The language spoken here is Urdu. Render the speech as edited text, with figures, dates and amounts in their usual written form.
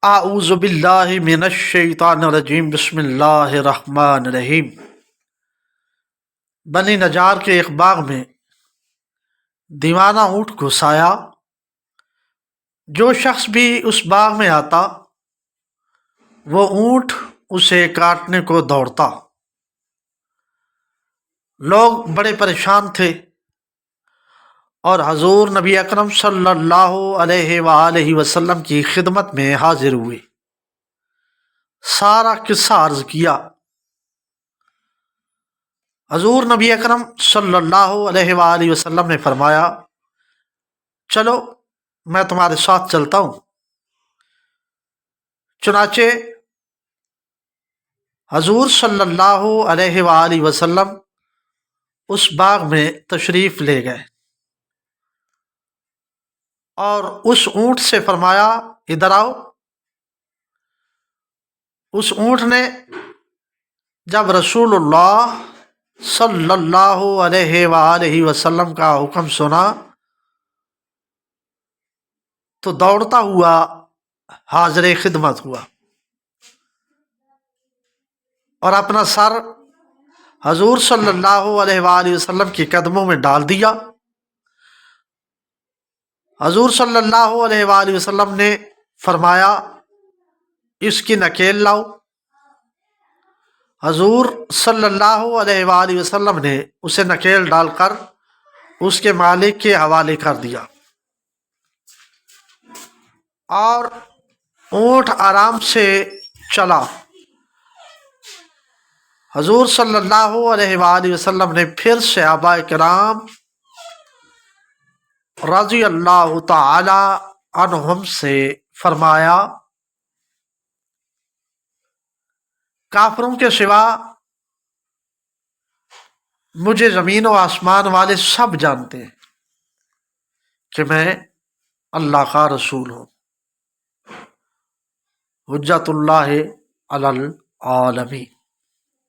اعوذ باللہ من الشیطان الرجیم، بسم اللہ الرحمن الرحیم۔ بنی نجار کے ایک باغ میں دیوانہ اونٹ گھس آیا۔ جو شخص بھی اس باغ میں آتا وہ اونٹ اسے کاٹنے کو دوڑتا۔ لوگ بڑے پریشان تھے اور حضور نبی اکرم صلی اللہ علیہ وآلہ وسلم کی خدمت میں حاضر ہوئے۔ سارا قصہ عرض کیا۔ حضور نبی اکرم صلی اللہ علیہ وآلہ وسلم نے فرمایا، چلو میں تمہارے ساتھ چلتا ہوں۔ چنانچہ حضور صلی اللہ علیہ وآلہ وسلم اس باغ میں تشریف لے گئے اور اس اونٹ سے فرمایا، ادھر آؤ۔ اس اونٹ نے جب رسول اللہ صلی اللہ علیہ وآلہ وسلم کا حکم سنا تو دوڑتا ہوا حاضر خدمت ہوا اور اپنا سر حضور صلی اللہ علیہ وآلہ وسلم کے قدموں میں ڈال دیا۔ حضور صلی اللہ علیہ وآلہ وسلم نے فرمایا، اس کی نکیل لاؤ۔ حضور صلی اللہ علیہ وآلہ وسلم نے اسے نکیل ڈال کر اس کے مالک کے حوالے کر دیا اور اونٹ آرام سے چلا۔ حضور صلی اللہ علیہ وآلہ وسلم نے پھر صحابہ کرام رضی اللہ تعالی عنہم سے فرمایا، کافروں کے سوا مجھے زمین و آسمان والے سب جانتے ہیں کہ میں اللہ کا رسول ہوں، حجت اللہ علی العالمین۔